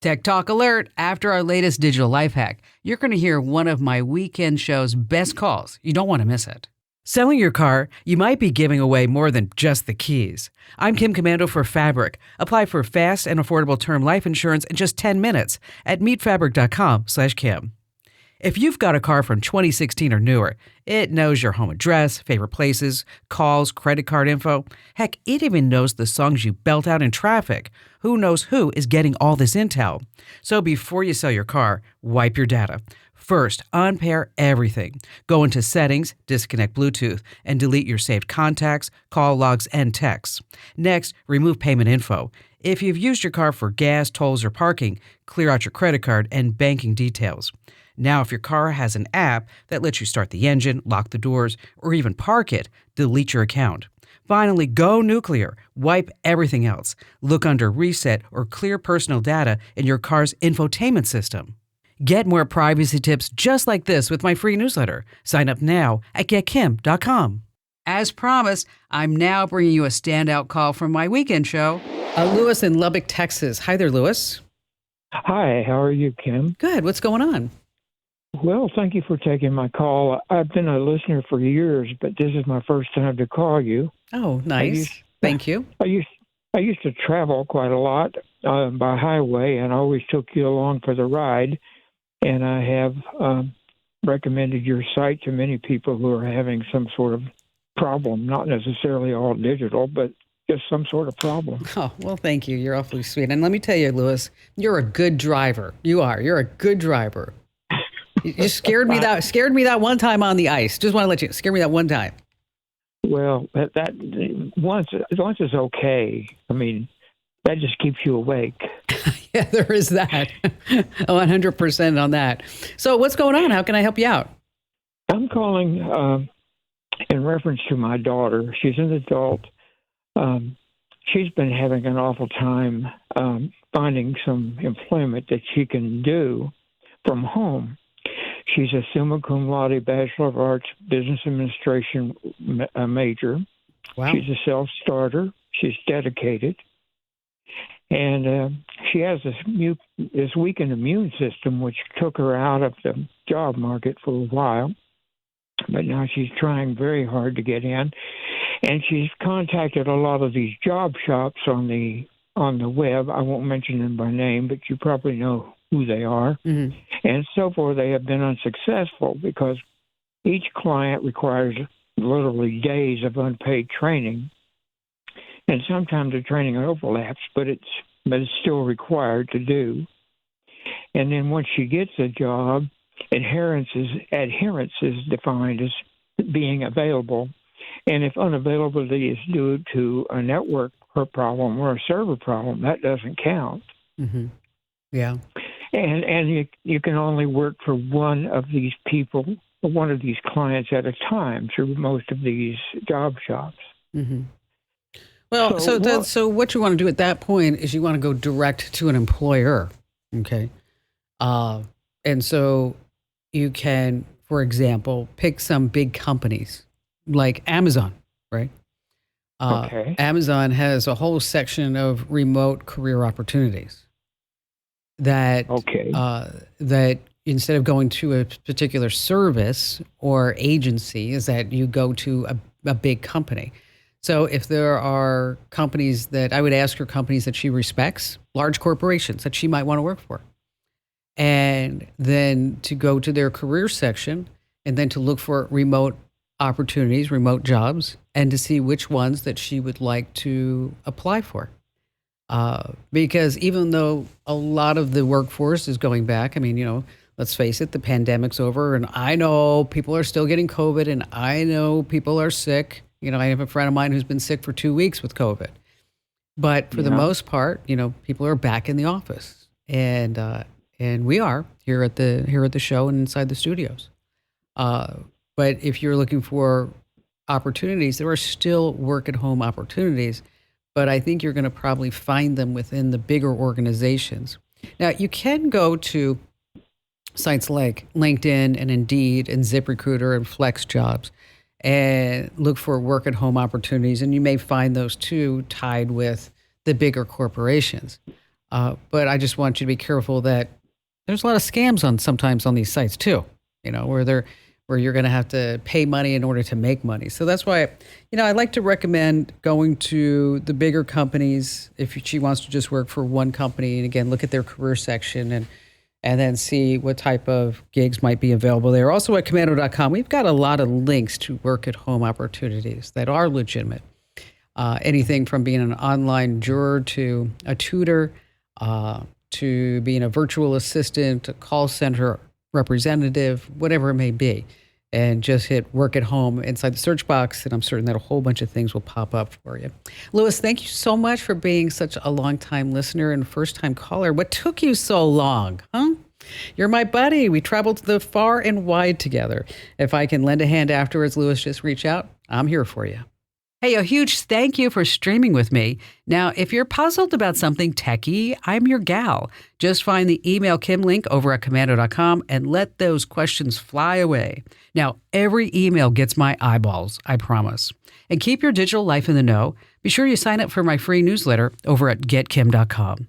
Tech Talk Alert. After our latest digital life hack, you're going to hear one of my weekend show's best calls. You don't want to miss it. Selling your car, you might be giving away more than just the keys. I'm Kim Commando for Fabric. Apply for fast and affordable term life insurance in just 10 minutes at meetfabric.com/Kim. If you've got a car from 2016 or newer, it knows your home address, favorite places, calls, credit card info. Heck, it even knows the songs you belt out in traffic. Who knows who is getting all this intel? So before you sell your car, wipe your data. First, unpair everything. Go into Settings, disconnect Bluetooth, and delete your saved contacts, call logs, and texts. Next, remove payment info. If you've used your car for gas, tolls, or parking, clear out your credit card and banking details. Now, if your car has an app that lets you start the engine, lock the doors, or even park it, delete your account. Finally, go nuclear. Wipe everything else. Look under Reset or Clear Personal Data in your car's infotainment system. Get more privacy tips just like this with my free newsletter. Sign up now at getkim.com. As promised, I'm now bringing you a standout call from my weekend show. Lewis in Lubbock, Texas. Hi there, Lewis. Hi, how are you, Kim? Good. What's going on? Well, thank you for taking my call. I've been a listener for years, but this is my first time to call you. Oh, nice. Thank you. I used to travel quite a lot by highway, and I always took you along for the ride. And I have recommended your site to many people who are having some sort of problem, not necessarily all digital, but just some sort of problem. Oh, well, thank you. You're awfully sweet. And let me tell you, Lewis, you're a good driver. You are. You're a good driver. You scared me that one time on the ice. Just want to let you scare me that one time. Well, that once is okay. I mean, that just keeps you awake. Yeah, there is that. 100% on that. So what's going on? How can I help you out? I'm calling in reference to my daughter. She's an adult. She's been having an awful time finding some employment that she can do from home. She's a summa cum laude Bachelor of Arts Business Administration major. Wow. She's a self-starter. She's dedicated. And she has this weakened immune system, which took her out of the job market for a while. But now she's trying very hard to get in. And she's contacted a lot of these job shops on the web. I won't mention them by name, but you probably know who they are. Mm-hmm. And so far, they have been unsuccessful because each client requires literally days of unpaid training. And sometimes the training overlaps, but it's still required to do. And then once she gets a job, adherence is defined as being available. And if unavailability is due to a network problem or a server problem, that doesn't count. Mm-hmm. Yeah. And you can only work for one of these people, or one of these clients at a time through most of these job shops. Mm-hmm. Well, so what you want to do at that point is you want to go direct to an employer, okay? And so you can, for example, pick some big companies like Amazon, right? Okay. Amazon has a whole section of remote career opportunities that instead of going to a particular service or agency, is that you go to a big company. So if there are companies that I would ask her companies that she respects, large corporations that she might want to work for, and then to go to their career section and then to look for remote opportunities, remote jobs, and to see which ones that she would like to apply for. Because even though a lot of the workforce is going back, I mean, let's face it, the pandemic's over, and I know people are still getting COVID, and I know people are sick. I have a friend of mine who's been sick for 2 weeks with COVID. But for the most part, people are back in the office, and we are here at the show and inside the studios. But if you're looking for opportunities, there are still work at home opportunities, but I think you're going to probably find them within the bigger organizations. Now, you can go to sites like LinkedIn and Indeed and ZipRecruiter and FlexJobs and look for work at home opportunities. And you may find those too tied with the bigger corporations. But I just want you to be careful that there's a lot of scams sometimes on these sites too, where you're going to have to pay money in order to make money. So that's why, I like to recommend going to the bigger companies if she wants to just work for one company. And again, look at their career section and then see what type of gigs might be available there. Also at Komando.com, we've got a lot of links to work at home opportunities that are legitimate. Anything from being an online juror to a tutor, to being a virtual assistant, a call center representative, whatever it may be. And just hit work at home inside the search box, and I'm certain that a whole bunch of things will pop up for you. Louis, thank you so much for being such a long-time listener and first-time caller. What took you so long, huh? You're my buddy. We traveled the far and wide together. If I can lend a hand afterwards, Louis, just reach out. I'm here for you. Hey, a huge thank you for streaming with me. Now, if you're puzzled about something techie, I'm your gal. Just find the email Kim link over at Komando.com and let those questions fly away. Now, every email gets my eyeballs, I promise. And keep your digital life in the know. Be sure you sign up for my free newsletter over at GetKim.com.